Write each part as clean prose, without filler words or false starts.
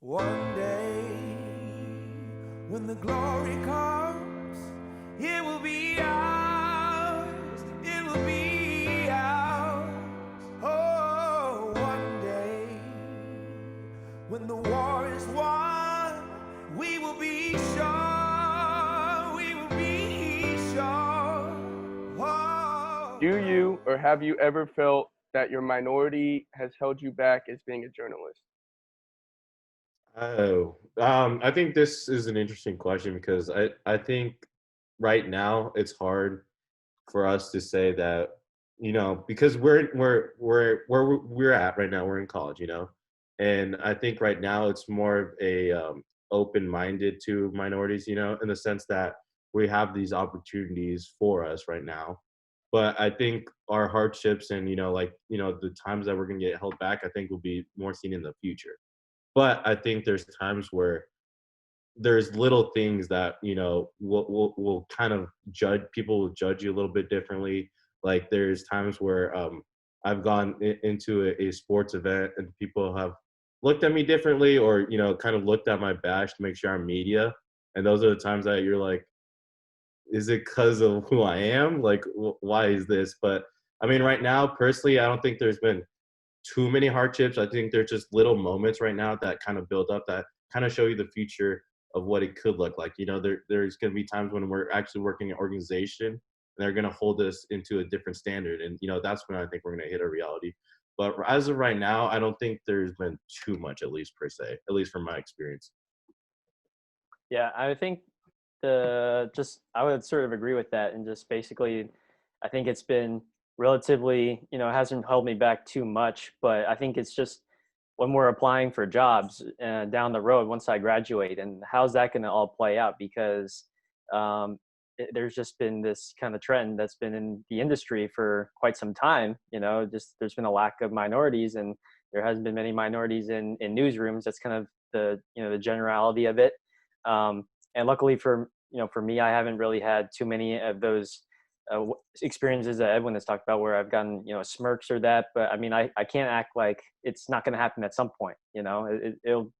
One day, when the glory comes, it will be ours, it will be ours. Oh, one day, when the war is won, we will be sure, we will be sure. Oh. Do you or have you ever felt that your minority has held you back as being a journalist? I think this is an interesting question because I think right now it's hard for us to say that, because we're at right now, we're in college, and I think right now it's more of a open-minded to minorities, in the sense that we have these opportunities for us right now. But I think our hardships and the times that we're gonna get held back, I think will be more seen in the future. But I think there's times where there's little things that will kind of judge people will judge you a little bit differently. Like there's times where I've gone into a sports event and people have looked at me differently, or kind of looked at my badge to make sure I'm media, and those are the times that you're like, is it because of who I am? Like, why is this? But I mean, right now, personally, I don't think there's been too many hardships. I think there's just little moments right now that kind of build up, that kind of show you the future of what it could look like. There's going to be times when we're actually working in organization and they're going to hold us into a different standard. And, that's when I think we're going to hit a reality. But as of right now, I don't think there's been too much, at least per se, at least from my experience. Yeah, I think I would sort of agree with that, and just basically, I think it's been relatively, it hasn't held me back too much, but I think it's just when we're applying for jobs down the road once I graduate, and how's that going to all play out? Because there's just been this kind of trend that's been in the industry for quite some time. Just there's been a lack of minorities, and there hasn't been many minorities in newsrooms. That's kind of the generality of it. And luckily for me, I haven't really had too many of those experiences that Edwin has talked about where I've gotten, smirks or that. But I mean, I can't act like it's not going to happen at some point. It'll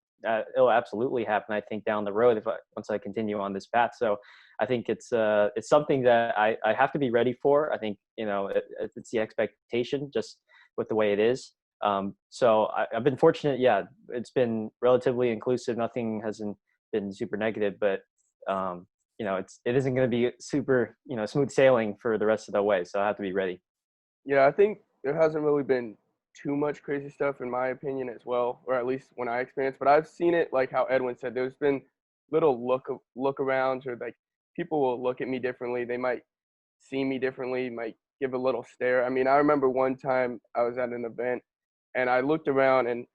absolutely happen, I think, down the road once I continue on this path. So I think it's something that I have to be ready for. I think, it's the expectation just with the way it is. So I've been fortunate. Yeah, it's been relatively inclusive. Nothing hasn't been super negative, but it isn't going to be super, smooth sailing for the rest of the way. So I have to be ready. Yeah, I think there hasn't really been too much crazy stuff in my opinion as well, or at least when I experienced. But I've seen it, like how Edwin said, there's been little look arounds, or like people will look at me differently. They might see me differently, might give a little stare. I mean, I remember one time I was at an event and I looked around, and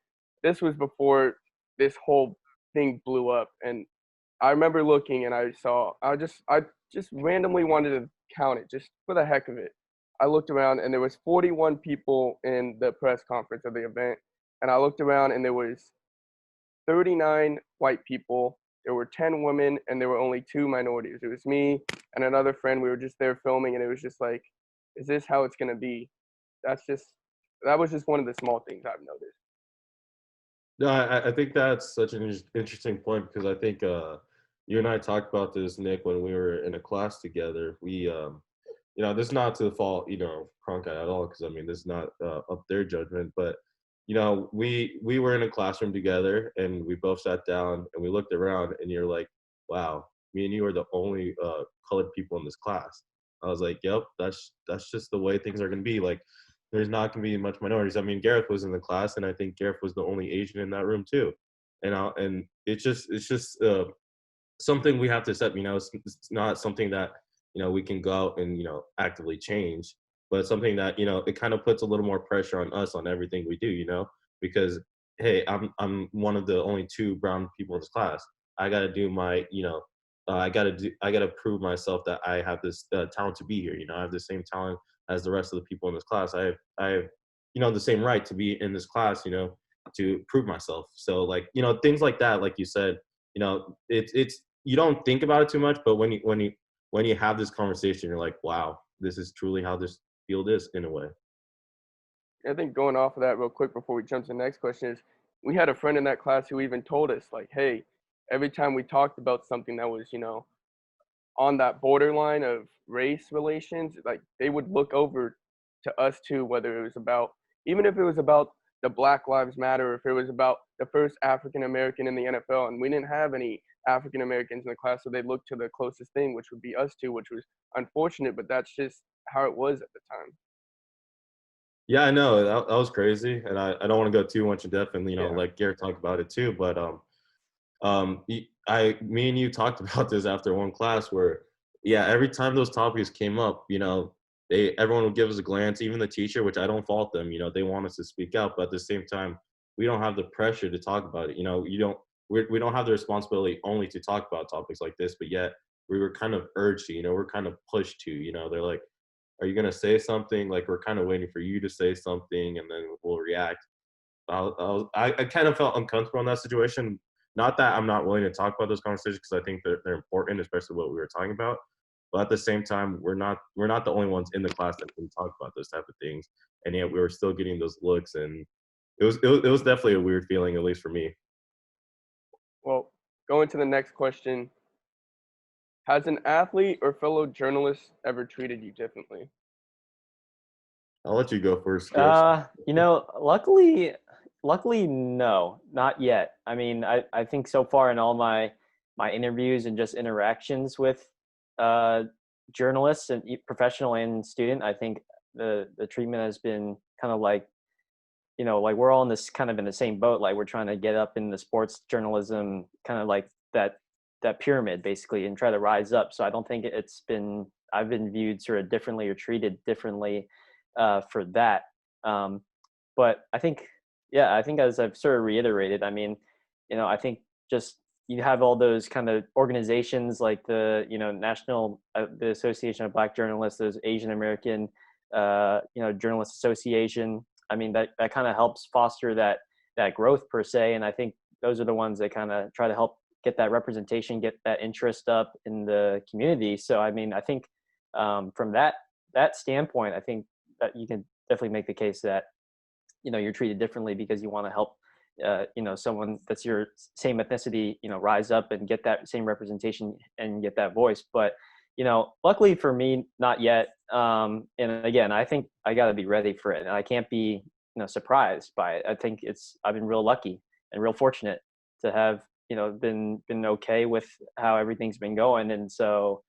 this was before this whole thing blew up. And I remember looking and I just randomly wanted to count it just for the heck of it. I looked around and there was 41 people in the press conference of the event. And I looked around and there was 39 white people. There were 10 women and there were only 2 minorities. It was me and another friend. We were just there filming, and it was just like, is this how it's going to be? That was just one of the small things I've noticed. No, I think that's such an interesting point, because I think you and I talked about this, Nick, when we were in a class together. This is not to the fault, Cronkite at all, because I mean, this is not up their judgment, but we were in a classroom together, and we both sat down and we looked around, and you're like, wow, me and you are the only colored people in this class. I was like, yep, that's just the way things are gonna be. Like, there's not gonna be much minorities. I mean, Gareth was in the class, and I think Gareth was the only Asian in that room too. And it's just something we have to accept. It's not something that we can go out and actively change, but it's something that it kind of puts a little more pressure on us on everything we do. Because hey, I'm one of the only 2 brown people in this class. I got to do my I got to prove myself that I have this talent to be here. I have the same talent as the rest of the people in this class. I have the same right to be in this class. To prove myself. So like things like that, like you said, it's you don't think about it too much, but when you have this conversation, you're like, wow, this is truly how this field is in a way. I think going off of that real quick before we jump to the next question is, we had a friend in that class who even told us, like, hey, every time we talked about something that was, on that borderline of race relations, like they would look over to us too, whether it was about, even if it was about the Black Lives Matter, if it was about the first African American in the NFL, and we didn't have any African Americans in the class, so they looked to the closest thing, which would be us two, which was unfortunate, but that's just how it was at the time. Yeah, I know that was crazy, and I don't want to go too much in depth, and Yeah. like Garrett talked about it too, but me and you talked about this after one class where, yeah, every time those topics came up, everyone would give us a glance, even the teacher, which I don't fault them. They want us to speak out, but at the same time, we don't have the pressure to talk about it. We don't have the responsibility only to talk about topics like this, but yet we were kind of urged to. We're kind of pushed to. They're like, "Are you gonna say something?" Like we're kind of waiting for you to say something, and then we'll react. I kind of felt uncomfortable in that situation. Not that I'm not willing to talk about those conversations because I think they're important, especially what we were talking about. But at the same time, we're not the only ones in the class that can talk about those type of things, and yet we were still getting those looks, and it was definitely a weird feeling, at least for me. Well, going to the next question. Has an athlete or fellow journalist ever treated you differently? I'll let you go first, Chris. Luckily, no, not yet. I mean, I think so far in all my interviews and just interactions with uh, journalists and professional and student, I think the treatment has been kind of like, like we're all in this kind of in the same boat. Like we're trying to get up in the sports journalism, kind of like that pyramid basically, and try to rise up. So I don't think I've been viewed sort of differently or treated differently for that. Um, but I think as I've sort of reiterated, I mean, I think just you have all those kind of organizations like the, the Association of Black Journalists, those Asian American, Journalists Association. I mean, that kind of helps foster that growth per se. And I think those are the ones that kind of try to help get that representation, get that interest up in the community. So, I mean, I think from that standpoint, I think that you can definitely make the case that you're treated differently because you want to help someone that's your same ethnicity rise up and get that same representation and get that voice. But luckily for me, not yet. And again, I think I got to be ready for it, and I can't be surprised by it. I think I've been real lucky and real fortunate to have been okay with how everything's been going. And so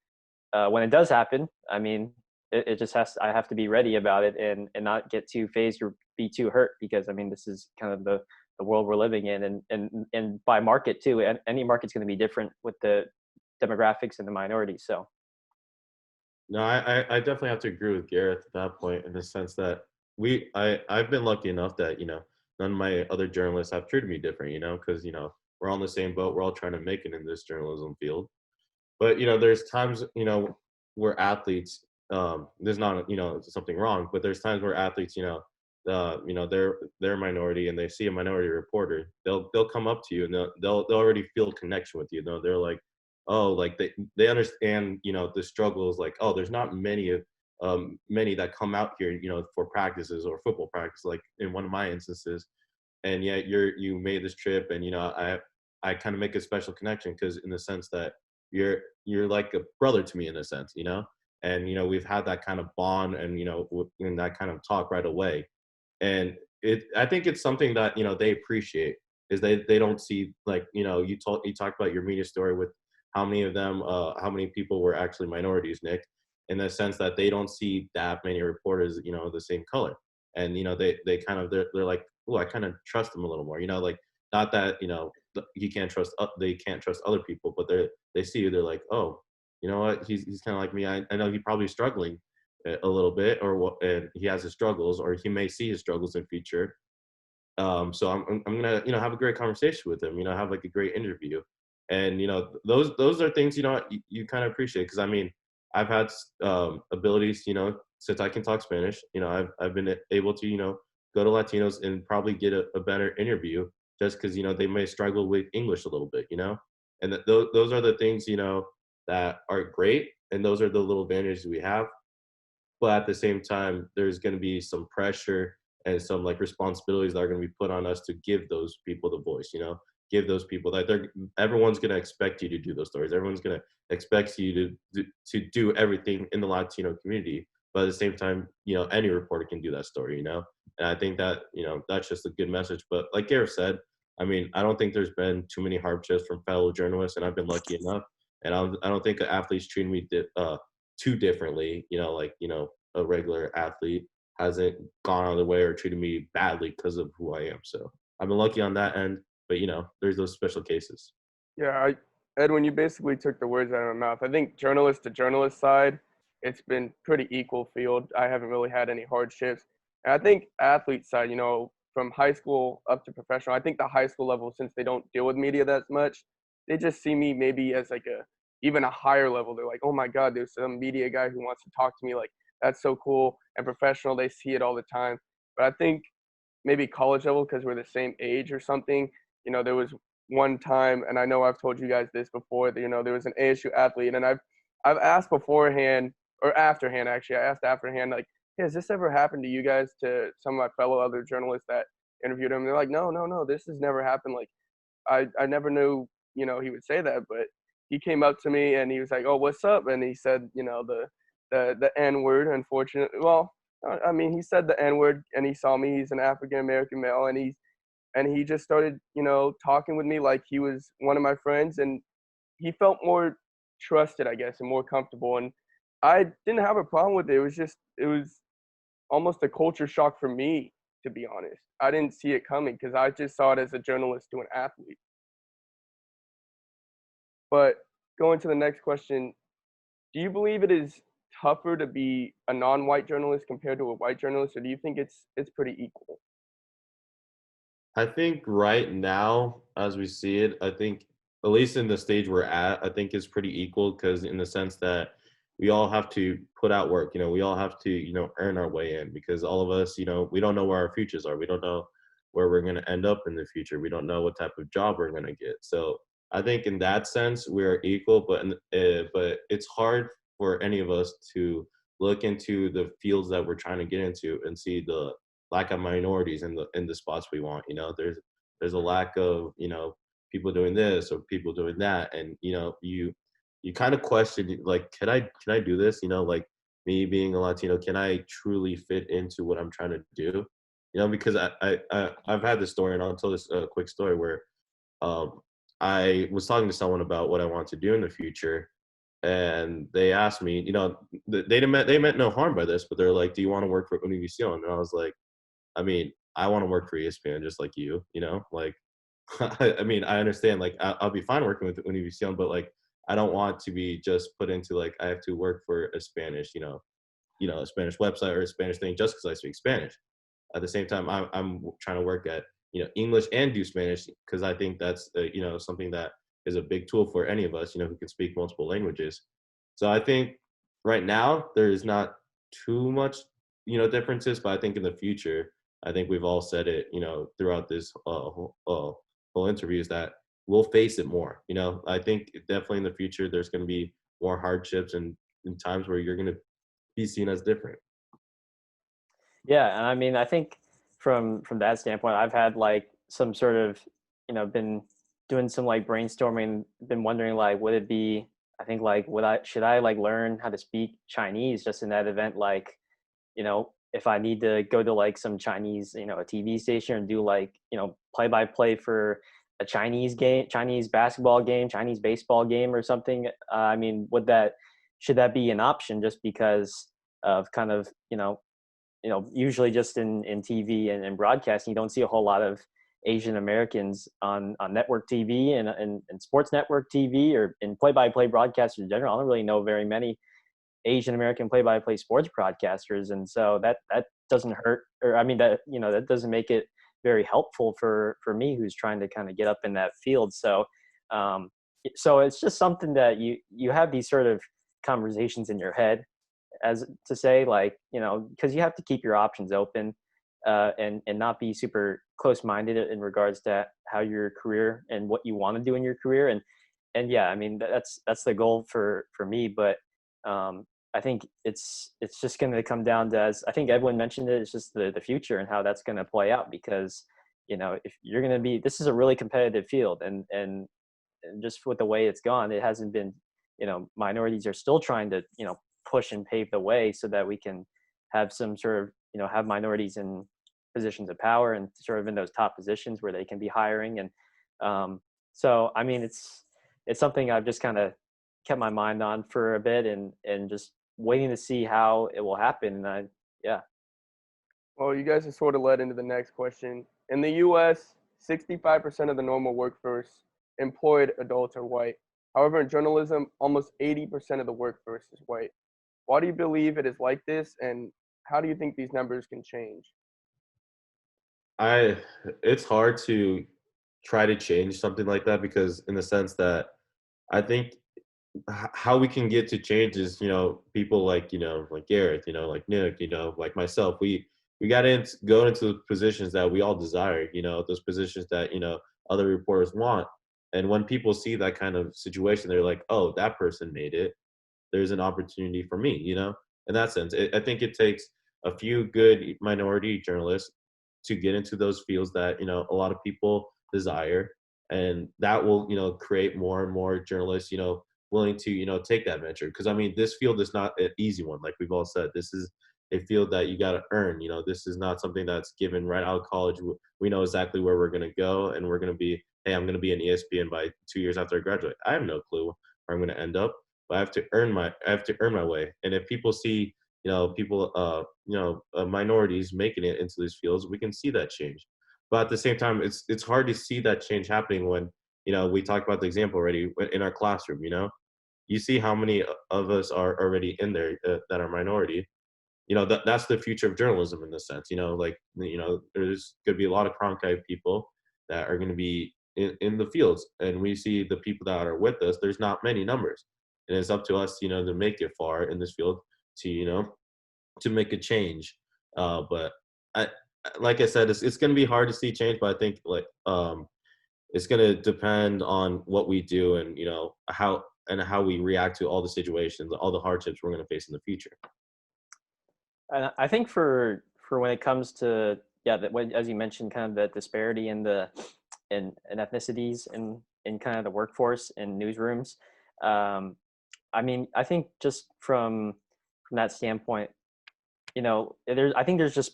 when it does happen, I mean, it just I have to be ready about it and not get too phased or be too hurt, because I mean, this is kind of the world we're living in, and by market too. And any market's going to be different with the demographics and the minorities. So No, I definitely have to agree with Gareth at that point, in the sense that I've been lucky enough that none of my other journalists have treated me different, because we're all in the same boat. We're all trying to make it in this journalism field. But there's times where athletes, there's not something wrong, but there's times where athletes they're a minority and they see a minority reporter, they'll come up to you and they'll already feel a connection with you. They're like, oh, like they understand the struggles, like, oh, there's not many that come out here for practices or football practice, like in one of my instances, and yet you made this trip, and I kind of make a special connection, because in the sense that you're like a brother to me, in a sense, and we've had that kind of bond, and in that kind of talk right away. And I think it's something that they appreciate, is they don't see, like, you talked about your media story with how many people were actually minorities, Nick, in the sense that they don't see that many reporters the same color. And they kind of they're like, oh, I kind of trust them a little more, like, not that they can't trust other people, but they see you, they're like, oh, you know what, he's kind of like me. I know he's probably struggling a little bit, or what, and he has his struggles, or he may see his struggles in future. So I'm gonna have a great conversation with him, have like a great interview. And those are things you kind of appreciate, because I mean, I've had abilities, since I can talk Spanish, I've been able to go to Latinos and probably get a better interview, just because they may struggle with English a little bit, and those are the things that are great, and those are the little advantages we have. But at the same time, there's going to be some pressure and some like responsibilities that are going to be put on us to give those people the voice, give those people that everyone's going to expect you to do those stories. Everyone's going to expect you to do everything in the Latino community. But at the same time, any reporter can do that story, and I think that, that's just a good message. But like Gareth said, I mean, I don't think there's been too many hardships from fellow journalists, and I've been lucky enough. And I don't think athletes treat me too differently, a regular athlete hasn't gone out of the way or treated me badly because of who I am. So I've been lucky on that end, but there's those special cases. Yeah, Edwin, you basically took the words out of my mouth. I think journalist to journalist side, it's been pretty equal field. I haven't really had any hardships. And I think athlete side, from high school up to professional, I think the high school level, since they don't deal with media that much, they just see me maybe as like even a higher level. They're like, oh my God, there's some media guy who wants to talk to me. Like, that's so cool. And professional, they see it all the time. But I think maybe college level, because we're the same age or something, there was one time, and I know I've told you guys this before, that, there was an ASU athlete, and I've asked beforehand or afterhand, actually, I asked afterhand, like, hey, has this ever happened to you guys, to some of my fellow other journalists that interviewed him? They're like, no, no, no, this has never happened. Like, I never knew, he would say that, but he came up to me and he was like, oh, what's up? And he said, the N word, unfortunately. Well, I mean, he said the N word, and he saw me. He's an African American male, and he just started, talking with me like he was one of my friends, and he felt more trusted, I guess, and more comfortable. And I didn't have a problem with it. It was almost a culture shock for me, to be honest. I didn't see it coming because I just saw it as a journalist to an athlete. But going to the next question, do you believe it is tougher to be a non-white journalist compared to a white journalist, or do you think it's pretty equal? I think right now, as we see it, I think at least in the stage we're at, I think it's pretty equal, because in the sense that we all have to put out work. We all have to, earn our way in, because all of us, we don't know where our futures are. We don't know where we're going to end up in the future. We don't know what type of job we're going to get. So I think in that sense we're equal, but it's hard for any of us to look into the fields that we're trying to get into and see the lack of minorities in the spots we want. There's a lack of people doing this or people doing that, and you kind of question, like, can I do this? Like, me being a Latino, can I truly fit into what I'm trying to do? Because I've had this story, and I'll tell this quick story where um, I was talking to someone about what I want to do in the future, and they asked me, they meant no harm by this, but they're like, "Do you want to work for Univision?" And I was like, I mean, I want to work for ESPN just like you, like, I mean, I understand, like, I'll be fine working with Univision, but like, I don't want to be just put into like, I have to work for a Spanish, a Spanish website or a Spanish thing just because I speak Spanish. At the same time, I'm trying to work at, English and do Spanish, because I think that's, something that is a big tool for any of us, who can speak multiple languages. So I think right now there is not too much, differences, but I think in the future, I think we've all said it, throughout this whole interview, is that we'll face it more. I think definitely in the future there's going to be more hardships and in times where you're going to be seen as different. Yeah, and I mean, I think from that standpoint, I've had like some sort of, been doing some like brainstorming, been wondering like, would it be, I think like, should I like learn how to speak Chinese just in that event? Like, if I need to go to like some Chinese, a TV station and do like, play by play for a Chinese game, Chinese basketball game, Chinese baseball game or something. I mean, should that be an option just because of kind of, usually just in TV and broadcasting, you don't see a whole lot of Asian Americans on network TV and sports network TV or in play-by-play broadcasters in general. I don't really know very many Asian American play-by-play sports broadcasters, and so that doesn't hurt, or I mean that that doesn't make it very helpful for me who's trying to kind of get up in that field. So so it's just something that you have these sort of conversations in your head, as to say, like, because you have to keep your options open and not be super close-minded in regards to how your career and what you want to do in your career. And yeah, I mean, that's the goal for me. But I think it's just going to come down to, as I think Edwin mentioned it, it's just the future and how that's going to play out, because if you're going to be, this is a really competitive field, and just with the way it's gone, it hasn't been, minorities are still trying to push and pave the way so that we can have some sort of have minorities in positions of power and sort of in those top positions where they can be hiring. And so I mean it's something I've just kind of kept my mind on for a bit, and just waiting to see how it will happen. And yeah. Well, you guys have sort of led into the next question. In the U.S., 65% of the normal workforce employed adults are white. However, in journalism, almost 80% of the workforce is white. Why do you believe it is like this, and how do you think these numbers can change? It's hard to try to change something like that, because in the sense that I think how we can get to change is, people like, like Gareth, like Nick, like myself, we got to go into the positions that we all desire, those positions that, other reporters want. And when people see that kind of situation, they're like, oh, that person made it, there's an opportunity for me, in that sense. I think it takes a few good minority journalists to get into those fields that, a lot of people desire. And that will, create more and more journalists, willing to, take that venture. Because I mean, this field is not an easy one. Like we've all said, this is a field that you got to earn. This is not something that's given right out of college. We know exactly where we're going to go, and we're going to be, hey, I'm going to be an ESPN by 2 years after I graduate. I have no clue where I'm going to end up, but I have to earn my way. And if people see, people, minorities making it into these fields, we can see that change. But at the same time, it's hard to see that change happening when, we talked about the example already in our classroom. You see how many of us are already in there that are minority. That's the future of journalism in this sense. Like, there's going to be a lot of Cronkite people that are going to be in the fields, and we see the people that are with us. There's not many numbers, and it's up to us, to make it far in this field, to to make a change. But I, like I said, it's going to be hard to see change, but I think it's going to depend on what we do, and how we react to all the situations, all the hardships we're going to face in the future. And I think for when it comes to, as you mentioned, kind of the disparity in the in ethnicities in kind of the workforce and newsrooms. I mean, I think just from that standpoint, I think there's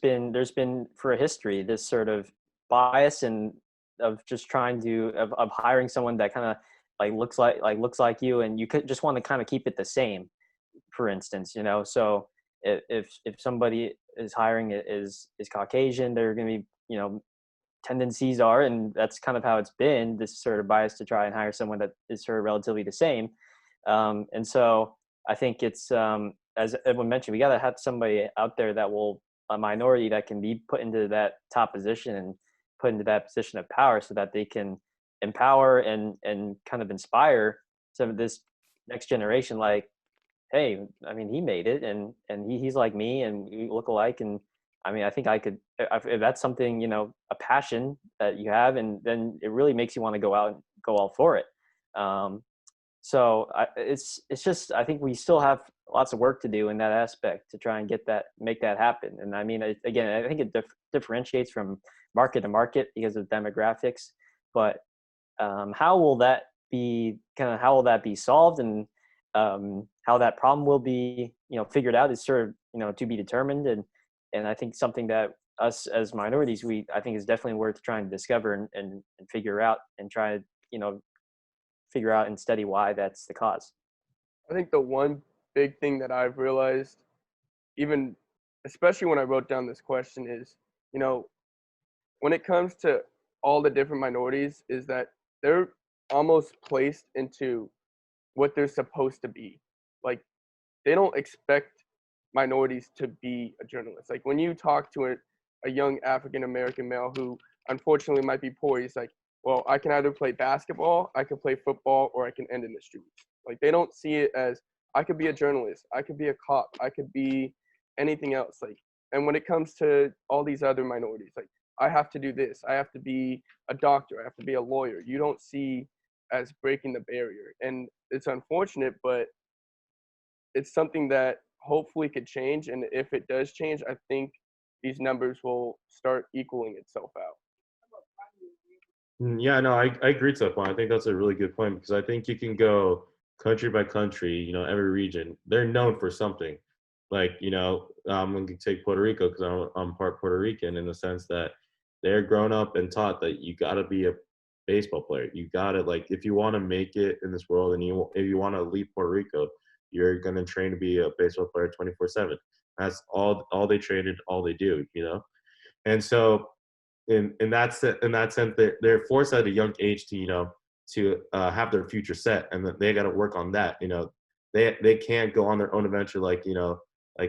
been for a history this sort of bias and of just trying to of hiring someone that kind of looks like you, and you could just want to kind of keep it the same, for instance. So if somebody is hiring is Caucasian, they're going to be, tendencies are, and that's kind of how it's been, this sort of bias to try and hire someone that is sort of relatively the same. And so I think it's, as Edwin mentioned, we got to have somebody out there a minority that can be put into that top position and put into that position of power, so that they can empower and kind of inspire some of this next generation. Like, hey, I mean, he made it, and he's like me, and we look alike. And I mean, I think I could, if that's something, a passion that you have, and then it really makes you want to go out and go all for it. So it's just, I think we still have lots of work to do in that aspect to try and make that happen. And I mean, again, I think it differentiates from market to market because of demographics, but how will that be solved, and how that problem will be, figured out is sort of, to be determined. And I think something that us as minorities, I think is definitely worth trying to discover and figure out, and try to, figure out and study why that's the cause. I think the one big thing that I've realized, even especially when I wrote down this question, is, when it comes to all the different minorities, is that they're almost placed into what they're supposed to be. Like, they don't expect minorities to be a journalist. Like, when you talk to a young African American male who unfortunately might be poor, he's like, well, I can either play basketball, I can play football, or I can end in the streets. Like, they don't see it as, I could be a journalist, I could be a cop, I could be anything else. Like, and when it comes to all these other minorities, like, I have to do this, I have to be a doctor, I have to be a lawyer. You don't see as breaking the barrier. And it's unfortunate, but it's something that hopefully could change. And if it does change, I think these numbers will start equaling itself out. Yeah, no, I agree to that point. I think that's a really good point because I think you can go country by country, every region, they're known for something. Like, I'm going to take Puerto Rico because I'm part Puerto Rican in the sense that they're grown up and taught that you got to be a baseball player. You got to, like, if you want to make it in this world and if you want to leave Puerto Rico, you're going to train to be a baseball player 24/7. That's all they train and all they do. And so in that sense, they're forced at a young age to have their future set, and they got to work on that. They can't go on their own adventure like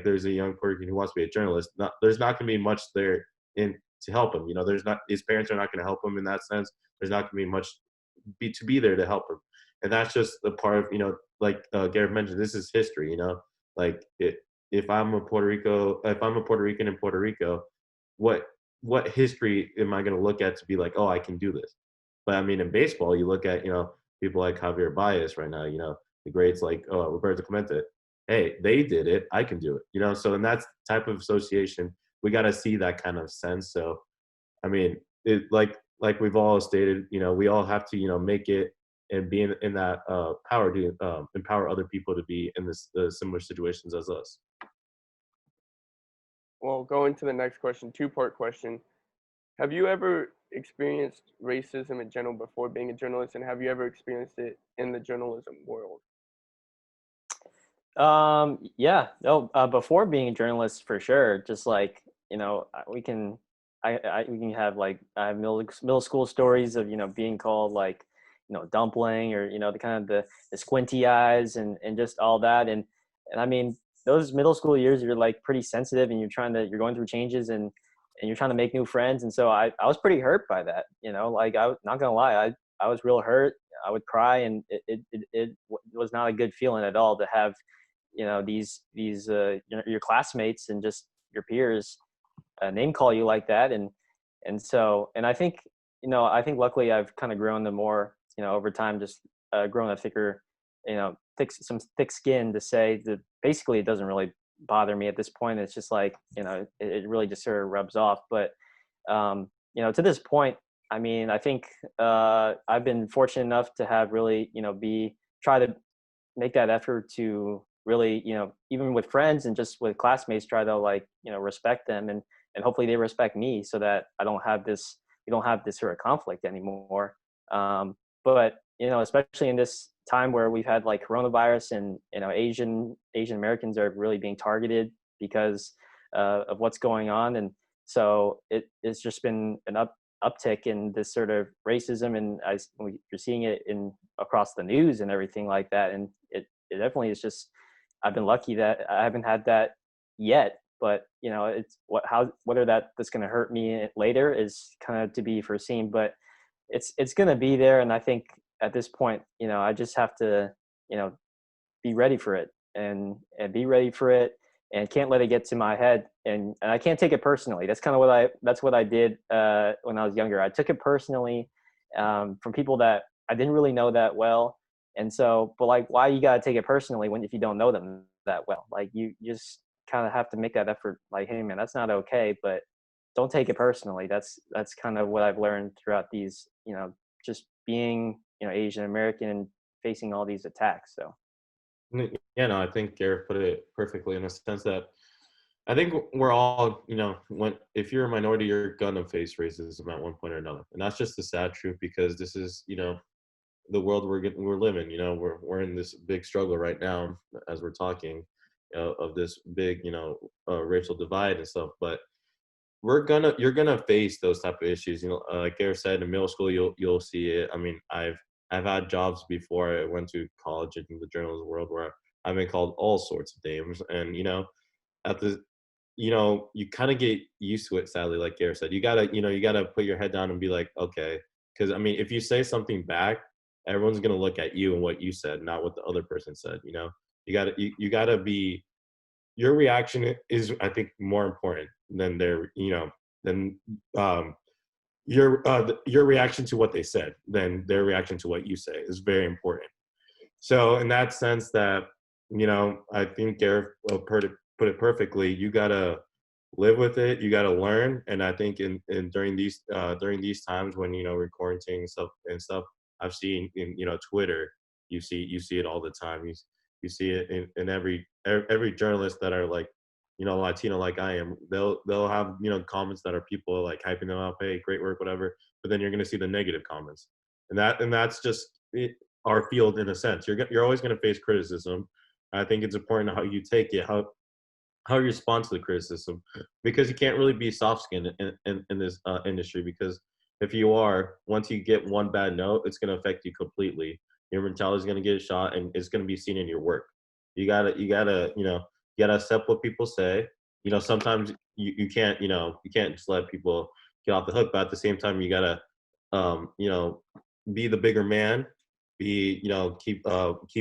there's a young Puerto Rican who wants to be a journalist. There's not going to be much there in to help him. There's not his parents are not going to help him in that sense. There's not going to be much to be there to help him, and that's just the part of like Gareth mentioned. This is history. Like if I'm a Puerto Rican in Puerto Rico, what history am I going to look at to be like, oh, I can do this? But I mean, in baseball, you look at people like Javier Baez right now. The greats like Roberto Clemente. Hey, they did it. I can do it. So in that type of association, we got to see that kind of sense. So, I mean, it like we've all stated, we all have to make it and be in that power to empower other people to be in this similar situations as us. Well, going to the next question, two-part question. Have you ever experienced racism in general before being a journalist, and have you ever experienced it in the journalism world? Yeah, no, before being a journalist for sure, just like, we can have like, I have middle school stories of, being called like, dumpling or, the kind of the squinty eyes and just all that. And I mean, those middle school years, you're like pretty sensitive and you're going through changes and you're trying to make new friends. And so I was pretty hurt by that, like I was not gonna lie. I was real hurt. I would cry and it was not a good feeling at all to have, these your classmates and just your peers name call you like that. And I think, luckily I've kind of grown the more, over time, just grown a thicker, some thick skin to say that basically it doesn't really bother me at this point. It's just like, it really just sort of rubs off. But, to this point, I mean, I think I've been fortunate enough to have really, try to make that effort to really, even with friends and just with classmates, try to like, respect them and hopefully they respect me so that we don't have this sort of conflict anymore. But, especially in this time where we've had like coronavirus and, Asian Americans are really being targeted because of what's going on. And so it's just been an uptick in this sort of racism. And you're seeing it across the news and everything like that. And it definitely is just, I've been lucky that I haven't had that yet, but it's whether that's going to hurt me later is kind of to be foreseen, but it's going to be there. And I think at this point, I just have to, be ready for it and be ready for it and can't let it get to my head. And I can't take it personally. That's kind of that's what I did when I was younger. I took it personally from people that I didn't really know that well. And so, but like, why you got to take it personally if you don't know them that well? Like you just kind of have to make that effort. Like, hey man, that's not okay, but don't take it personally. That's kind of what I've learned throughout these, just being, Asian American and facing all these attacks. So. Yeah, no, I think Gareth put it perfectly in the sense that I think we're all, if you're a minority, you're gonna face racism at one point or another, and that's just the sad truth because this is, the world we're living. We're in this big struggle right now as we're talking of this big, racial divide and stuff. But you're gonna face those type of issues. Like Gareth said, in middle school, you'll see it. I mean, I've had jobs before I went to college in the journalism world where I've been called all sorts of names, and at the you kind of get used to it. Sadly, like Gareth said, you gotta put your head down and be like, okay, because I mean, if you say something back, everyone's gonna look at you and what you said, not what the other person said. You gotta be. Your reaction is, I think, more important than your reaction to what they said, than their reaction to what you say is very important. So in that sense, that I think Gareth put it perfectly. You gotta live with it. You gotta learn. And I think in during these times when we're quarantining and stuff, I've seen in Twitter. You see it all the time. You see it in every journalist that are like Latino like I am. They'll have comments that are people like hyping them up. Hey, great work, whatever. But then you're gonna see the negative comments, and that's just our field in a sense. You're always gonna face criticism. I think it's important how you take it, how you respond to the criticism, because you can't really be soft skinned in this industry. Because if you are, once you get one bad note, it's going to affect you completely. Your mentality is going to get shot, and it's going to be seen in your work. You gotta accept what people say. Sometimes you can't just let people get off the hook, but at the same time, you gotta, um, you know, be the bigger man, keep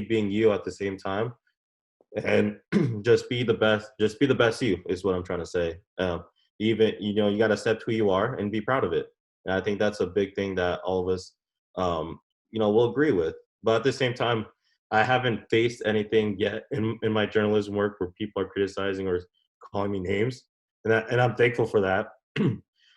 being you at the same time, and just be the best you is what I'm trying to say. Even you got to accept who you are and be proud of it. And I think that's a big thing that all of us will agree with. But at the same time, I haven't faced anything yet in my journalism work where people are criticizing or calling me names, and I'm thankful for that.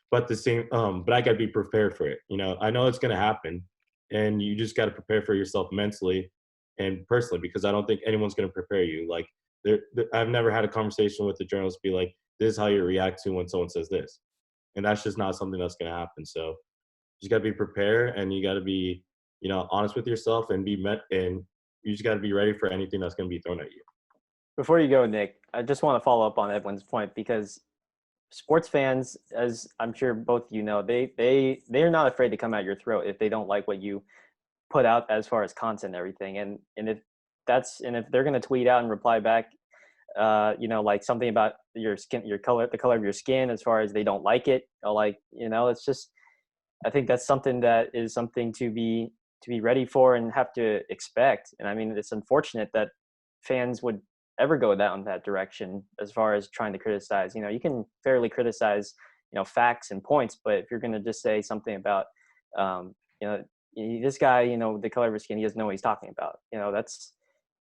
But but I got to be prepared for it. I know it's going to happen, and you just got to prepare for yourself mentally and personally, because I don't think anyone's going to prepare you. Like, I've never had a conversation with a journalist be like, "This is how you react to when someone says this," and that's just not something that's going to happen. So you just got to be prepared, and you got to be, honest with yourself, and and you just got to be ready for anything that's going to be thrown at you. Before you go, Nick, I just want to follow up on Edwin's point, because sports fans, as I'm sure both of you know, they're not afraid to come at your throat if they don't like what you put out as far as content and everything. And if they're going to tweet out and reply back, like something about your skin, your color, the color of your skin, as far as they don't like it, or like, it's just, I think that's something to be ready for and have to expect. And I mean, it's unfortunate that fans would ever go down that direction as far as trying to criticize. You can fairly criticize, facts and points, but if you're going to just say something about, um, you know, this guy, the color of his skin, he doesn't know what he's talking about.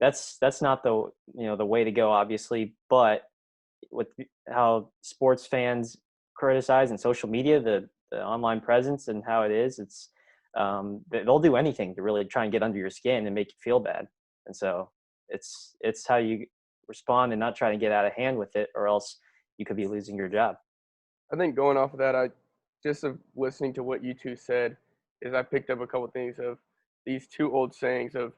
That's not the way to go, obviously. But with how sports fans criticize and social media, the online presence and how it is, they'll do anything to really try and get under your skin and make you feel bad. And so it's how you respond and not try to get out of hand with it, or else you could be losing your job. I think going off of that, just of listening to what you two said, is I picked up a couple things of these two old sayings of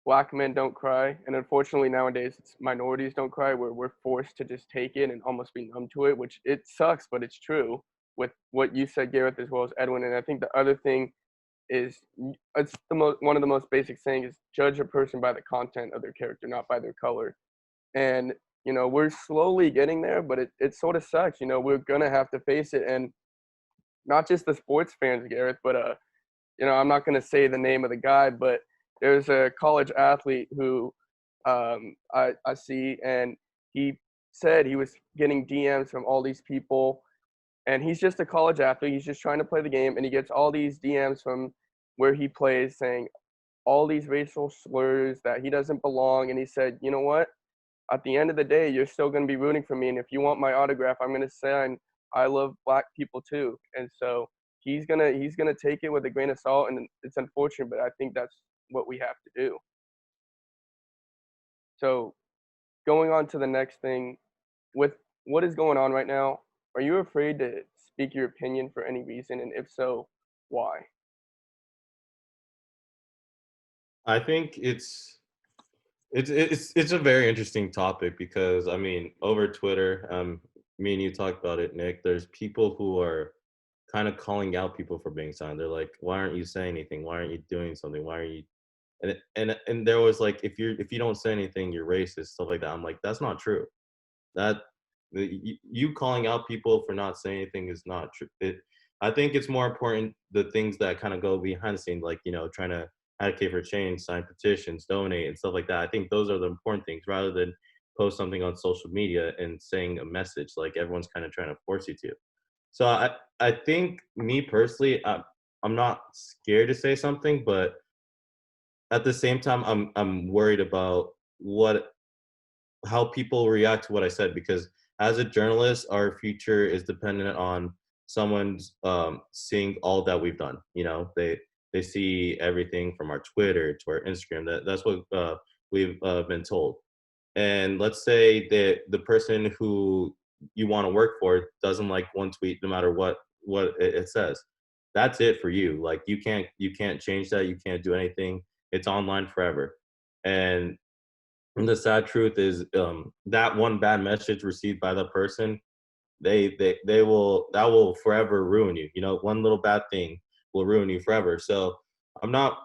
black men don't cry, and unfortunately nowadays it's minorities don't cry, where we're forced to just take it and almost be numb to it, which it sucks, but it's true. With what you said, Gareth, as well as Edwin, and I think the other thing is, it's one of the most basic sayings is judge a person by the content of their character, not by their color. And we're slowly getting there, but it sort of sucks. We're gonna have to face it, and not just the sports fans, Gareth, but I'm not gonna say the name of the guy, but there's a college athlete who I see, and he said he was getting DMs from all these people, and he's just a college athlete. He's just trying to play the game, and he gets all these DMs from where he plays saying all these racial slurs that he doesn't belong. And he said, you know what? At the end of the day, you're still going to be rooting for me. And if you want my autograph, I'm going to sign, I love black people too. And so he's gonna take it with a grain of salt. And it's unfortunate, but I think that's what we have to do. So going on to the next thing, with what is going on right now, are you afraid to speak your opinion for any reason? And if so, why? I think it's a very interesting topic, because I mean, over Twitter, me and you talked about it, Nick. There's people who are kind of calling out people for being silent. They're like, "Why aren't you saying anything? Why aren't you doing something? Why are you?" And there was like, if you don't say anything, you're racist, stuff like that. I'm like, that's not true. That you calling out people for not saying anything is not true. I think it's more important the things that kind of go behind the scenes, like trying to advocate for change, sign petitions, donate, and stuff like that. I think those are the important things, rather than post something on social media and saying a message like everyone's kind of trying to force you to. So I think, me personally, I'm not scared to say something, but at the same time, I'm worried about how people react to what I said, because as a journalist, our future is dependent on someone's seeing all that we've done. You know, they see everything from our Twitter to our Instagram. That's what we've been told. And let's say that the person who you want to work for doesn't like one tweet, no matter what it says. That's it for you. Like you can't change that. You can't do anything. It's online forever. And the sad truth is, that one bad message received by the person, they will that will forever ruin you. You know, one little bad thing will ruin you forever. So I'm not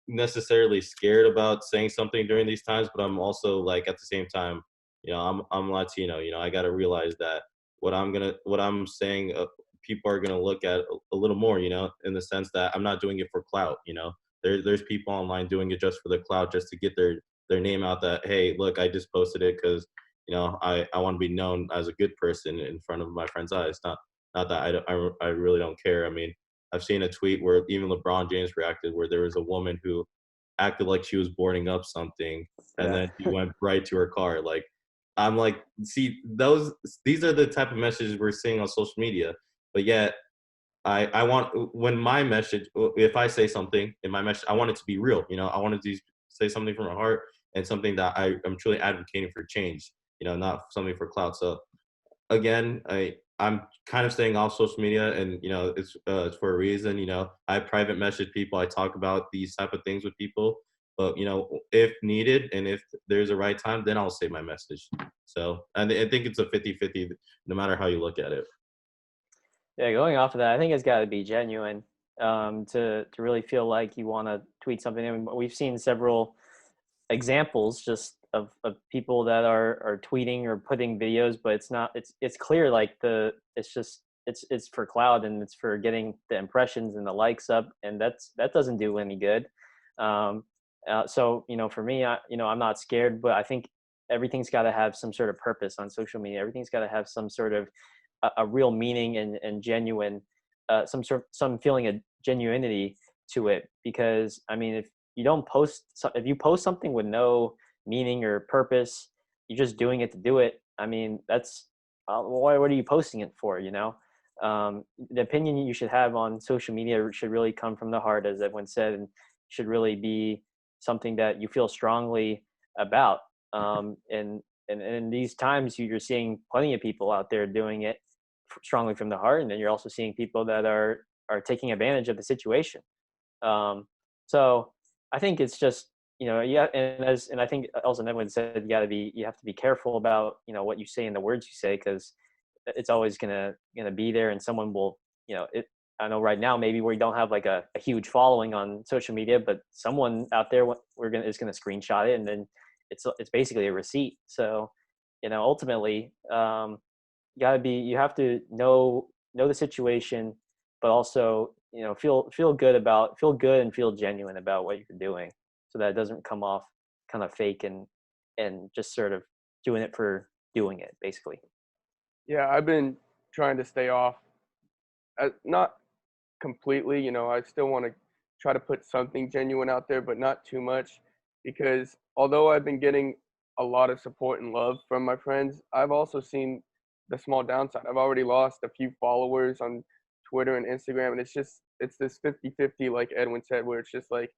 necessarily scared about saying something during these times, but I'm also like at the same time, you know, I'm Latino. You know, I got to realize that what I'm saying, people are gonna look at a little more. You know, in the sense that I'm not doing it for clout. You know, there's people online doing it just for the clout, just to get their name out, that hey, look, I just posted it because, you know, I want to be known as a good person in front of my friends' eyes. Not that I really don't care. I mean, I've seen a tweet where even LeBron James reacted, where there was a woman who acted like she was boarding up something, and Yeah. then she went right to her car. Like, I'm like, see, these are the type of messages we're seeing on social media, but yet I want, when my message, if I say something in my message, I want it to be real. You know, I want to say something from my heart, and something that I'm truly advocating for change. You know, not something for clout. So again, I'm kind of staying off social media, and you know, it's for a reason. You know, I private message people. I talk about these type of things with people. But you know, if needed and if there's a right time, then I'll say my message. So I think it's a 50-50, no matter how you look at it. Yeah, going off of that, I think it's got to be genuine, to really feel like you want to tweet something. And we've seen several examples just of people that are tweeting or putting videos, but it's clear like it's for cloud, and it's for getting the impressions and the likes up, and that doesn't do any good. So you know, for me, I'm not scared, but I think everything's got to have some sort of purpose on social media. Everything's got to have some sort of a real meaning and genuine, some feeling of genuinity to it. Because I mean, if you post something with no meaning or purpose, you're just doing it to do it. I mean, that's what are you posting it for? You know, the opinion you should have on social media should really come from the heart, as Edwin said, and should really be something that you feel strongly about. And in these times, you're seeing plenty of people out there doing it strongly from the heart, and then you're also seeing people that are taking advantage of the situation. So I think it's just, you know, yeah, and I think also Edwin said, you have to be careful about, you know, what you say and the words you say, because it's always gonna be there, and someone will, you know, it. I know right now maybe we don't have like a huge following on social media, but someone out there is gonna screenshot it, and then it's basically a receipt. So, you know, ultimately, you have to know the situation, but also, you know, feel good and feel genuine about what you're doing, so that it doesn't come off kind of fake and just sort of doing it for doing it, basically. Yeah, I've been trying to stay off, not completely. You know, I still want to try to put something genuine out there, but not too much, because although I've been getting a lot of support and love from my friends, I've also seen the small downside. I've already lost a few followers on Twitter and Instagram, and it's this 50-50, like Edwin said, where it's just like,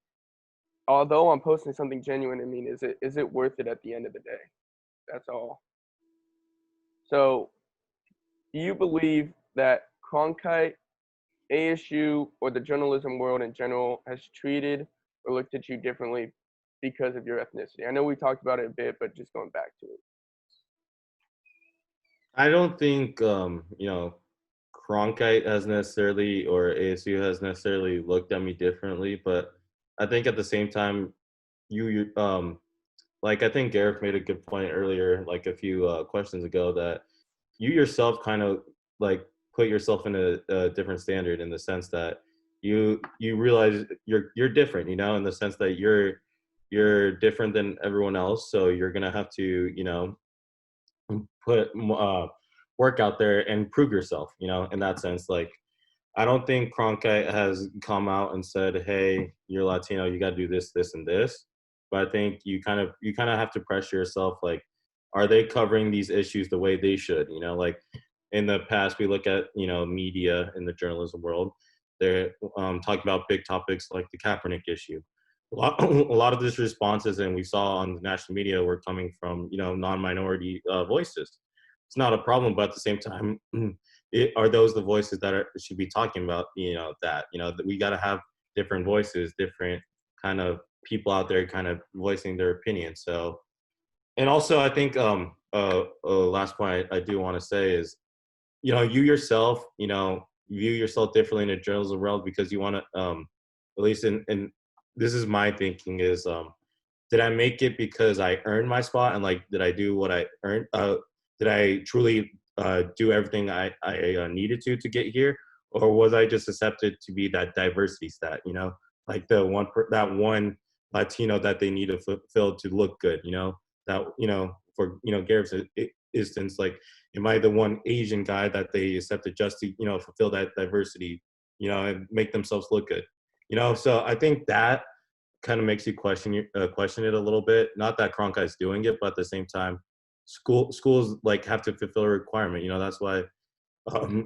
although I'm posting something genuine, I mean, is it worth it at the end of the day? That's all. So, do you believe that Cronkite, ASU, or the journalism world in general has treated or looked at you differently because of your ethnicity? I know we talked about it a bit, but just going back to it. I don't think you know, Cronkite has necessarily, or ASU has necessarily looked at me differently, but I think at the same time, you like, I think Gareth made a good point earlier, like a few questions ago, that you yourself kind of like put yourself in a different standard, in the sense that you realize you're different, you know, in the sense that you're different than everyone else, so you're gonna have to, you know, put work out there and prove yourself, you know, in that sense. Like, I don't think Cronkite has come out and said, hey, you're Latino, you got to do this, this, and this. but I think you kind of have to pressure yourself, like, are they covering these issues the way they should? Like in the past, we look at media in the journalism world. They're talking about big topics like the Kaepernick issue. A lot of these responses, and we saw on the national media, were coming from non-minority voices. It's not a problem, but at the same time, are those the voices that should be talking about that we got to have different voices, different kind of people out there kind of voicing their opinion. So, and also I think last point I do want to say is, you yourself, view yourself differently in the journalism world, because you want to, at least in this is my thinking is, did I make it because I earned my spot, and like, did I do what I earned? Did I truly do everything I needed to get here, or was I just accepted to be that diversity stat? Like the that one Latino that they need to fulfill to look good. That for Gareth's instance, like, am I the one Asian guy that they accepted just to fulfill that diversity, and make themselves look good? So I think that kind of makes you question it a little bit. Not that Cronkite's doing it, but at the same time, schools like have to fulfill a requirement. That's why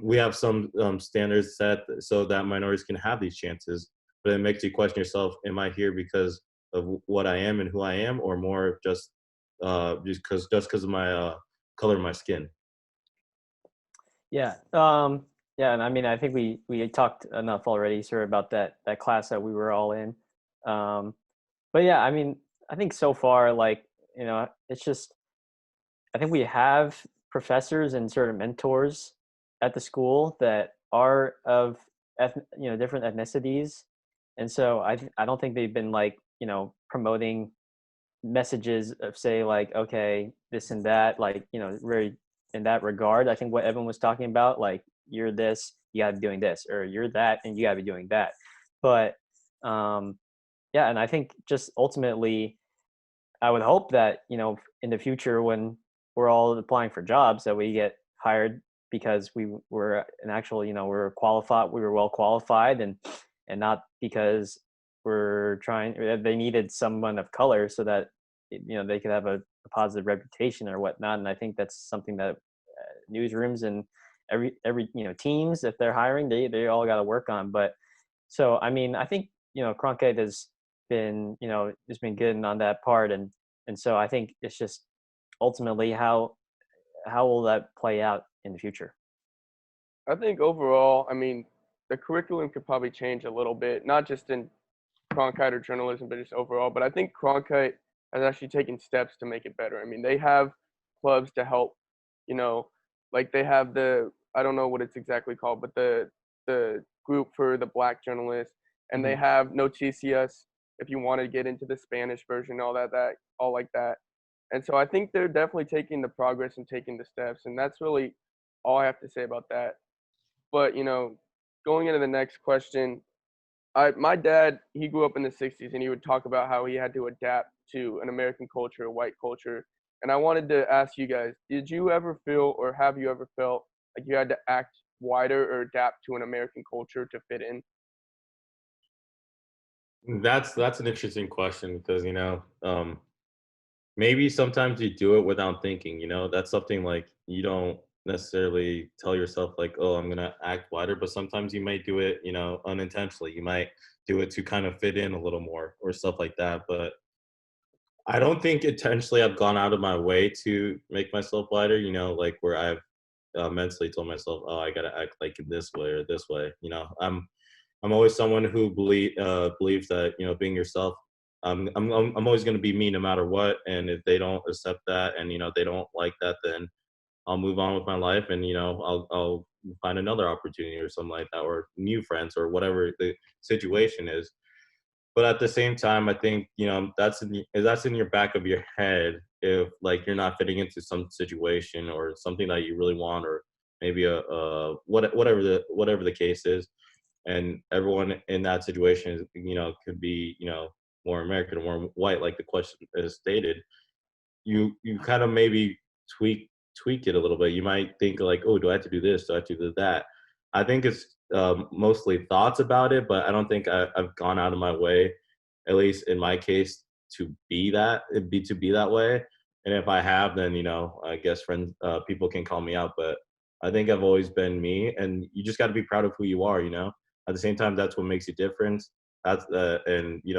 we have some standards set so that minorities can have these chances. But it makes you question yourself: am I here because of what I am and who I am, or more just because of my color of my skin? Yeah. Yeah, and I mean, I think we talked enough already, sort of about that class that we were all in. But yeah, I mean, I think so far, like, it's just, I think we have professors and sort of mentors at the school that are of different ethnicities, and so I don't think they've been like promoting messages of, say, like, okay, this and that, like, very in that regard. I think what Evan was talking about, like, you're this, you gotta be doing this, or you're that and you gotta be doing that. But yeah, and I think just ultimately, I would hope that in the future, when we're all applying for jobs, that we get hired because we were an actual, we were well qualified, and not because they needed someone of color so that they could have a positive reputation or whatnot. And I think that's something that newsrooms and every teams, if they're hiring, they all got to work on. But so I mean, I think Cronkite has been good on that part, and so I think it's just ultimately how will that play out in the future. I think overall, I mean, the curriculum could probably change a little bit, not just in Cronkite or journalism, but just overall. But I think Cronkite has actually taken steps to make it better. I mean, they have clubs to help, like they have I don't know what it's exactly called, but the group for the Black journalists, and they have Noticias if you want to get into the Spanish version, all like that. And so I think they're definitely taking the progress and taking the steps, and that's really all I have to say about that. But going into the next question, my dad, he grew up in the 60s, and he would talk about how he had to adapt to an American culture, white culture. And I wanted to ask you guys, did you ever feel, or have you ever felt like you had to act wider or adapt to an American culture to fit in? That's an interesting question, because maybe sometimes you do it without thinking. That's something like you don't necessarily tell yourself, like, oh, I'm gonna act wider, but sometimes you might do it unintentionally. You might do it to kind of fit in a little more or stuff like that. But I don't think intentionally I've gone out of my way to make myself wider, like where I've mentally told myself, oh, I gotta act like in this way or this way. I'm always someone who believes that being yourself. I'm always going to be me no matter what, and if they don't accept that, and they don't like that, then I'll move on with my life, and I'll find another opportunity or something like that, or new friends, or whatever the situation is. But at the same time, I think that's in your back of your head, if like you're not fitting into some situation or something that you really want, or maybe whatever the case is, and everyone in that situation could be more American or more white, like the question is stated. You kind of maybe tweak it a little bit. You might think like, oh, do I have to do this? Do I have to do that? I think it's mostly thoughts about it, but I don't think I've gone out of my way, at least in my case, to be that way. And if I have, then I guess friends, people can call me out. But I think I've always been me, and you just got to be proud of who you are. At the same time, that's what makes you different. That's and you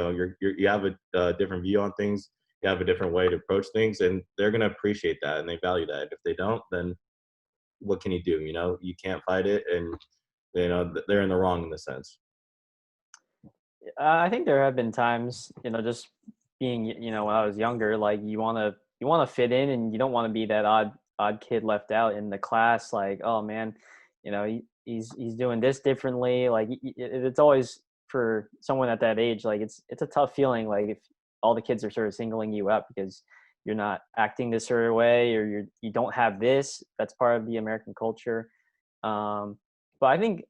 have a different view on things. You have a different way to approach things, and they're gonna appreciate that and they value that. If they don't, then what can you do? You can't fight it, and they're in the wrong in the sense. I think there have been times, just being, when I was younger, like you want to fit in, and you don't want to be that odd kid left out in the class. Like, oh man, he's doing this differently. Like it's always for someone at that age. Like it's a tough feeling. Like if all the kids are sort of singling you out because you're not acting this certain way, or you don't have this. That's part of the American culture. But I think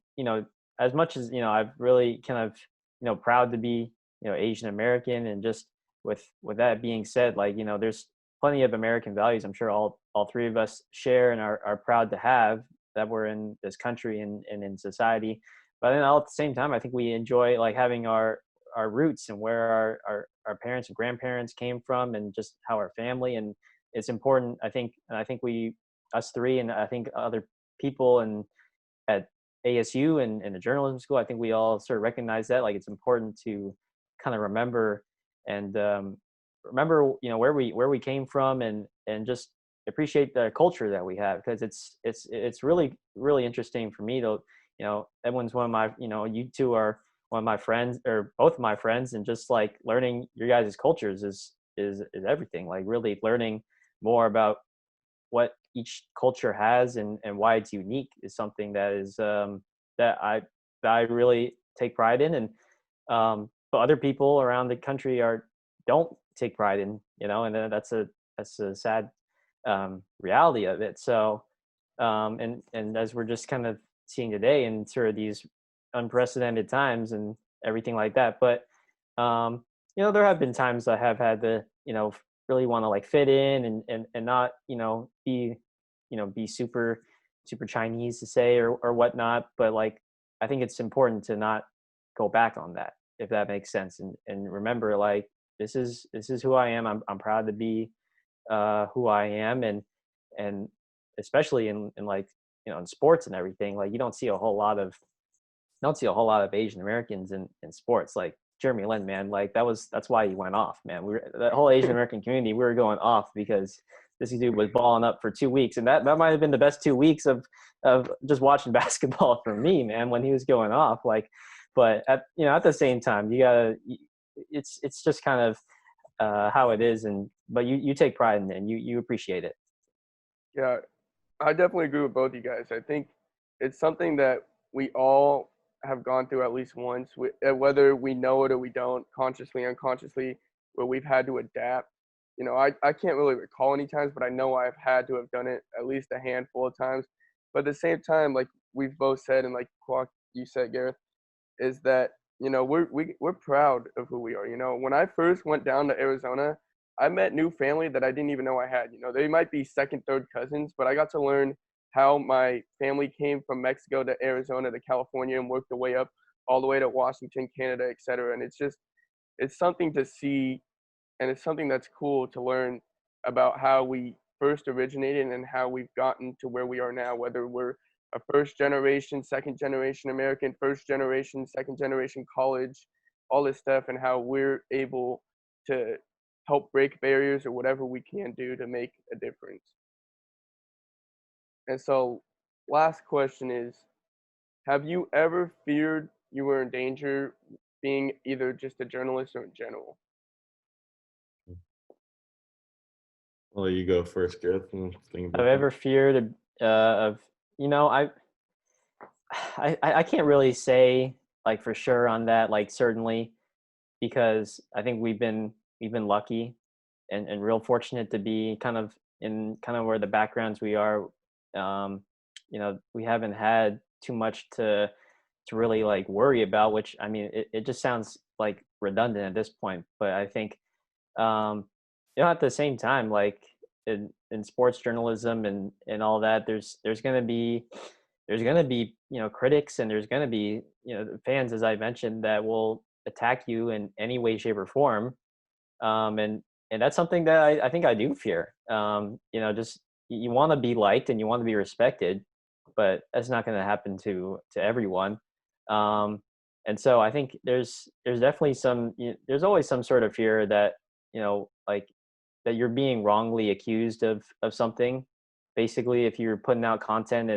as much as I've really kind of proud to be Asian American, and just with that being said, like there's plenty of American values I'm sure all three of us share and are proud to have, that we're in this country and in society. But then all at the same time, I think we enjoy like having our roots and where our parents and grandparents came from, and just how our family. And it's important, I think. And I think us three, and I think other people and at ASU and in the journalism school, I think we all sort of recognize that like it's important to kind of remember and remember where we came from, and just appreciate the culture that we have, because it's really really interesting for me to Edwin's one of my you two are one of my friends, or both of my friends, and just like learning your guys' cultures is everything. Like really learning more about what each culture has and why it's unique is something that is that I really take pride in. And but other people around the country don't take pride in, and then that's a sad reality of it. So and as we're just kind of seeing today in sort of these unprecedented times and everything like that. But there have been times I have had to really want to like fit in and not be super Chinese to say or whatnot. But like I think it's important to not go back on that, if that makes sense, and remember like this is who I am. I'm proud to be who I am, and especially in like in sports and everything. Like you don't see a whole lot of Asian Americans in sports. Like Jeremy Lin, man, like that's why he went off, man. That whole Asian American community, we were going off because this dude was balling up for 2 weeks, and that might have been the best 2 weeks of just watching basketball for me, man, when he was going off. Like, but at the same time, it's just kind of how it is, but you take pride in it and you appreciate it. Yeah, I definitely agree with both you guys. I think it's something that we all have gone through at least once, whether we know it or we don't, consciously, unconsciously, where we've had to adapt. I can't really recall any times, but I know I've had to have done it at least a handful of times. But at the same time, like we've both said, and like you said, Gareth, is that we're proud of who we are. When I first went down to Arizona, I met new family that I didn't even know I had. They might be second, third cousins, but I got to learn how my family came from Mexico to Arizona to California and worked their way up all the way to Washington, Canada, et cetera. And it's something to see, and it's something that's cool to learn about how we first originated and how we've gotten to where we are now, whether we're a first generation, second generation American, first generation, second generation college, all this stuff, and how we're able to help break barriers or whatever we can do to make a difference. And so, last question is, have you ever feared you were in danger being either just a journalist or in general? I'll let you go first, Gareth. And think I've about that. ever feared of I can't really say like for sure on that, like certainly, because I think we've been lucky and real fortunate to be kind of in kind of where the backgrounds we are. We haven't had too much to really like worry about, which I mean it just sounds like redundant at this point. But I think at the same time, like in sports journalism and all that, there's gonna be critics, and there's gonna be fans, as I mentioned, that will attack you in any way, shape, or form. And that's something that I think I do fear. Just you want to be liked and you want to be respected, but that's not going to happen to everyone. Um, and so I think there's definitely there's always some sort of fear that like that you're being wrongly accused of something. Basically, if you're putting out content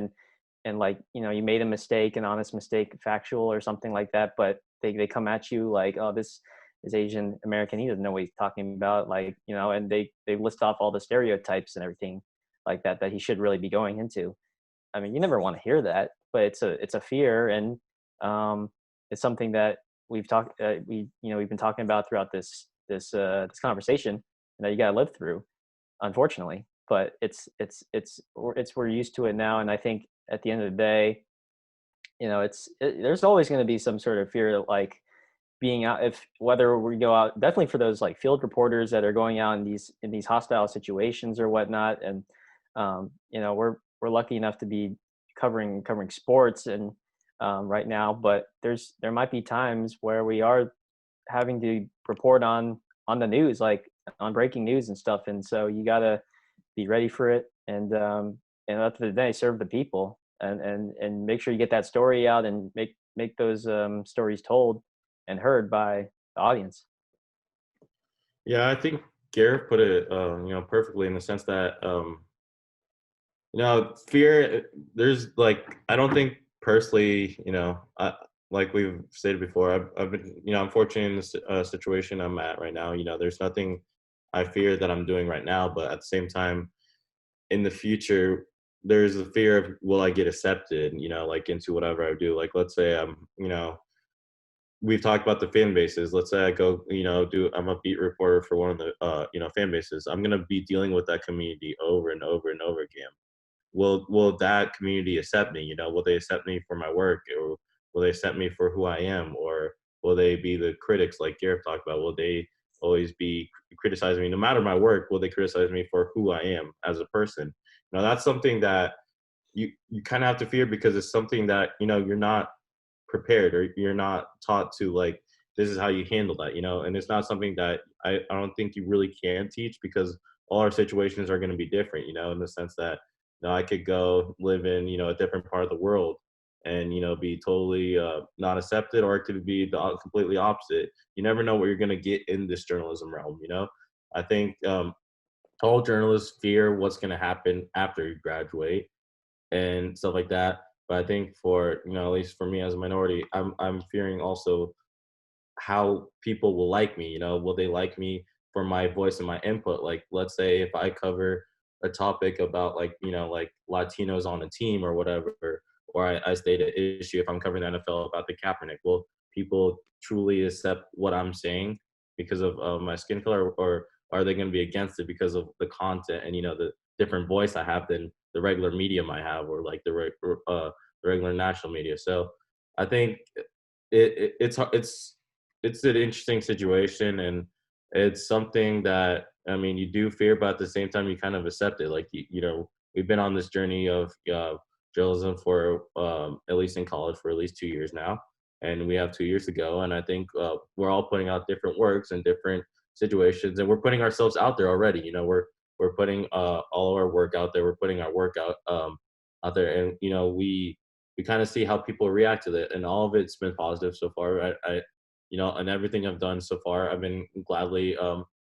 and like you made a mistake, an honest mistake, factual or something like that, but they come at you like, oh, this is Asian American, he doesn't know what he's talking about, like and they list off all the stereotypes and everything like that he should really be going into. I mean, you never want to hear that, but it's a fear, and it's something that we've been talking about throughout this conversation, and that you got to live through, unfortunately. But we're used to it now, and I think at the end of the day, there's always going to be some sort of fear, like being out, if whether we go out, definitely for those like field reporters that are going out in these hostile situations or whatnot. And we're lucky enough to be covering sports and right now, but there might be times where we are having to report on the news, like on breaking news and stuff, and so you gotta be ready for it, and at the end of the day, serve the people, and make sure you get that story out and make those stories told and heard by the audience. Yeah, I think Gareth put it, perfectly in the sense that, fear. There's like, I don't think personally, like we've stated before, I've been, I'm fortunate in this situation I'm at right now. There's nothing I fear that I'm doing right now, but at the same time, in the future, there's a fear of will I get accepted, like into whatever I do. Like, let's say we've talked about the fan bases. Let's say I go, I'm a beat reporter for one of the, fan bases. I'm going to be dealing with that community over and over and over again. Will that community accept me? Will they accept me for my work, or will they accept me for who I am, or will they be the critics like Gareth talked about? Will they always be criticizing me no matter my work? Will they criticize me for who I am as a person? That's something that you kind of have to fear, because it's something that you're not prepared, or you're not taught to, like, this is how you handle that, and it's not something that I don't think you really can teach, because all our situations are going to be different, in the sense that I could go live in a different part of the world and be totally not accepted, or it could be the completely opposite. You never know what you're going to get in this journalism realm. I think all journalists fear what's going to happen after you graduate and stuff like that. But I think for at least for me as a minority, I'm fearing also how people will like me. Will they like me for my voice and my input? Like, let's say if I cover a topic about like like Latinos on a team or whatever, or I state an issue if I'm covering the NFL about the Kaepernick. Will people truly accept what I'm saying because of my skin color, or are they going to be against it because of the content and the different voice I have than the regular media might have, or like the regular national media? So I think it's an interesting situation, and it's something that, I mean, you do fear, but at the same time you kind of accept it. Like, we've been on this journey of journalism for at least in college for at least 2 years now, and we have 2 years to go. And I think we're all putting out different works and different situations, and we're putting ourselves out there already. We're putting all of our work out there. We're putting our work out there, and we kind of see how people react to it, and all of it's been positive so far. And everything I've done so far, I've been gladly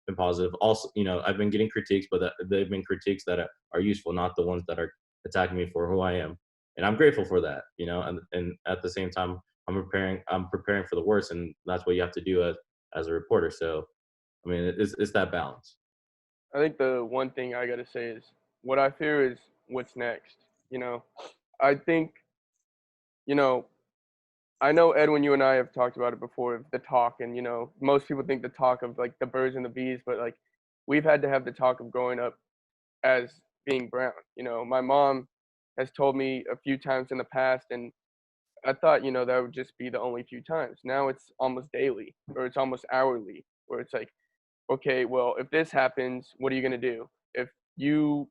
been positive. Also, I've been getting critiques, but they've been critiques that are useful, not the ones that are attacking me for who I am. And I'm grateful for that, and at the same time, I'm preparing for the worst, and that's what you have to do as a reporter. So, I mean, it's that balance. I think the one thing I gotta say is what I fear is what's next. I think, you know, I know Edwin, you and I have talked about it before, the talk, and most people think the talk of like the birds and the bees, but like we've had to have the talk of growing up as being brown. My mom has told me a few times in the past, and I thought, that would just be the only few times. Now it's almost daily, or it's almost hourly, where it's like, okay, well, if this happens, what are you gonna do? You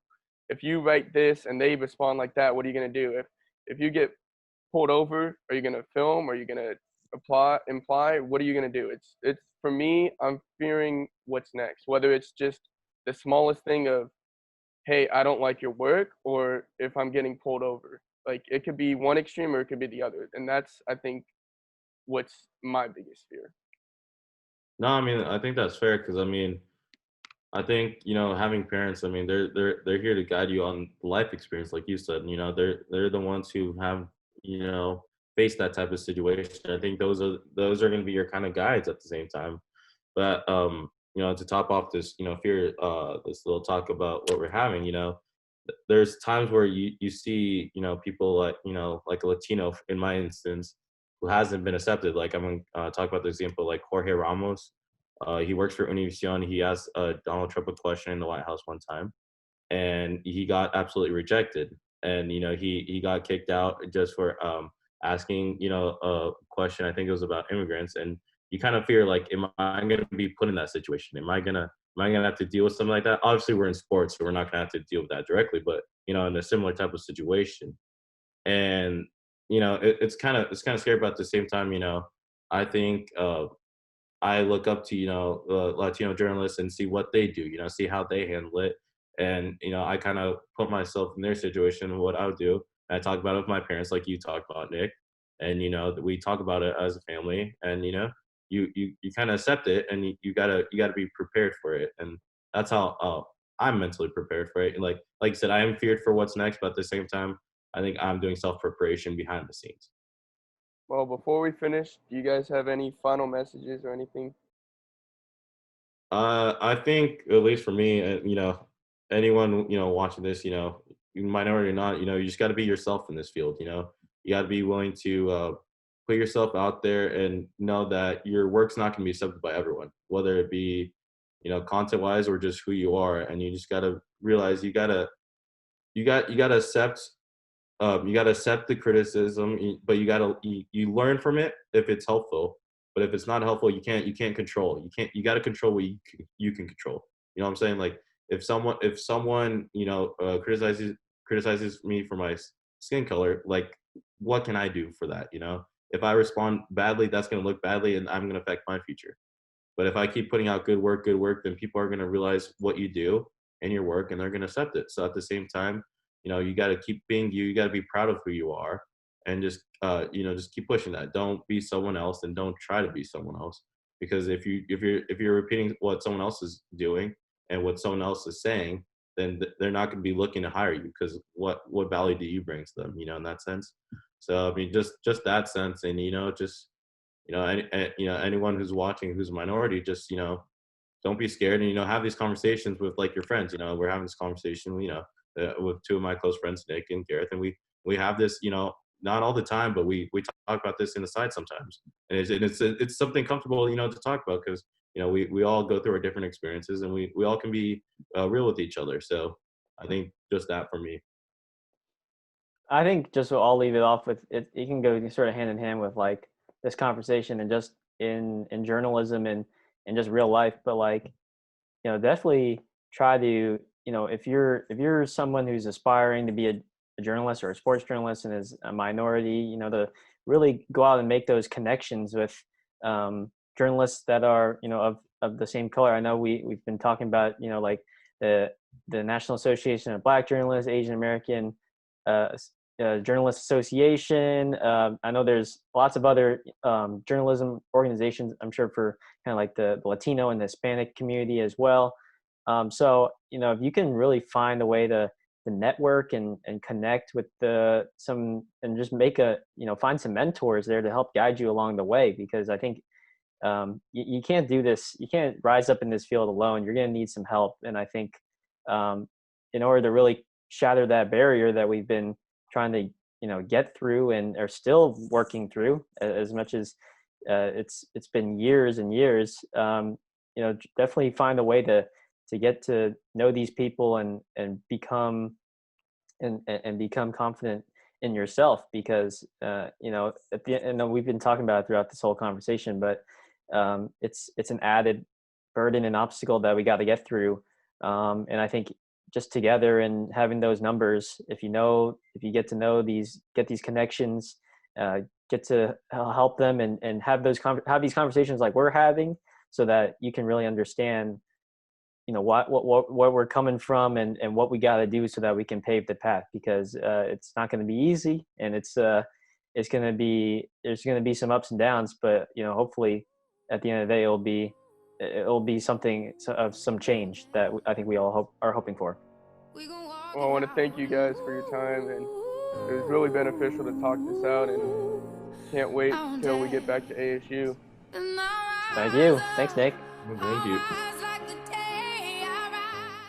if you write this and they respond like that, what are you gonna do? If you get pulled over, are you gonna film? Are you gonna imply? What are you gonna do? It's for me, I'm fearing what's next, whether it's just the smallest thing of, hey, I don't like your work, or if I'm getting pulled over. Like, it could be one extreme or it could be the other. And that's, I think, what's my biggest fear. No, I mean, I think that's fair because I mean, I think having parents. I mean, they're here to guide you on the life experience, like you said. They're the ones who have faced that type of situation. I think those are going to be your kind of guides at the same time. But to top off this fear, this little talk about what we're having. There's times where you see people like a Latino in my instance who hasn't been accepted. Like I'm gonna talk about the example like Jorge Ramos. He works for Univision. He asked Donald Trump a question in the White House one time, and he got absolutely rejected. And he got kicked out just for asking a question. I think it was about immigrants, and you kind of fear like, am I going to be put in that situation? Am I gonna have to deal with something like that? Obviously, we're in sports, so we're not gonna have to deal with that directly, but in a similar type of situation. And it's kind of scary, but at the same time, I think I look up to Latino journalists and see what they do, see how they handle it, and I kind of put myself in their situation, what I would do. And I talk about it with my parents, like you talked about, Nick, and we talk about it as a family, and you kind of accept it, and you gotta be prepared for it, and that's how I'm mentally prepared for it. And like you said, I am feared for what's next, but at the same time, I think I'm doing self preparation behind the scenes. Well, before we finish, do you guys have any final messages or anything? I think at least for me, anyone watching this, you minority or not, you just got to be yourself in this field. You got to be willing to put yourself out there and know that your work's not going to be accepted by everyone, whether it be content wise or just who you are. And you just got to realize you gotta accept the criticism, but you learn from it if it's helpful. But if it's not helpful, you can't control. You got to control what you can control. You know what I'm saying? Like if someone criticizes me for my skin color, like what can I do for that? If I respond badly, that's gonna look badly, and I'm gonna affect my future. But if I keep putting out good work, then people are going to realize what you do and your work, and they're going to accept it. So at the same time, you got to keep being you. You got to be proud of who you are, and just keep pushing that. Don't be someone else, and don't try to be someone else. Because if you're repeating what someone else is doing and what someone else is saying, then they're not going to be looking to hire you. Because what value do you bring to them? In that sense. So I mean, just that sense, and just anyone who's watching who's a minority, just don't be scared, and have these conversations with like your friends. We're having this conversation with two of my close friends, Nick and Gareth, and we have this not all the time, but we talk about this in the side sometimes, and it's something comfortable to talk about, because we all go through our different experiences, and we all can be real with each other. So I think just that for me. I think just I'll leave it off with it. It can go sort of hand in hand with like this conversation and just in journalism and just real life. But like, definitely try to, if you're someone who's aspiring to be a journalist or a sports journalist and is a minority, to really go out and make those connections with journalists that are, of the same color. I know we've been talking about, like the National Association of Black Journalists, Asian American Journalist Association. I know there's lots of other journalism organizations, I'm sure, for kind of like the Latino and the Hispanic community as well. So, if you can really find a way to network and connect with some, and just find some mentors there to help guide you along the way, because I think you can't do this. You can't rise up in this field alone. You're going to need some help. And I think in order to really shatter that barrier that we've been trying to get through and are still working through, as much as it's been years and years, definitely find a way to get to know these people and become and become confident in yourself, because at the end, and we've been talking about it throughout this whole conversation, but it's an added burden and obstacle that we got to get through, and I think just together and having those numbers, if you get to know get these connections, get to help them and have these conversations like we're having, so that you can really understand, you know, what where we're coming from and what we got to do so that we can pave the path, because it's not going to be easy, and it's going to be, there's going to be some ups and downs, but you know, hopefully at the end of the day it'll be something of some change that I think we all are hoping for. Well, I want to thank you guys for your time, and it was really beneficial to talk this out, and can't wait till we get back to ASU. Thank you. Thanks, Nick. Well, thank you.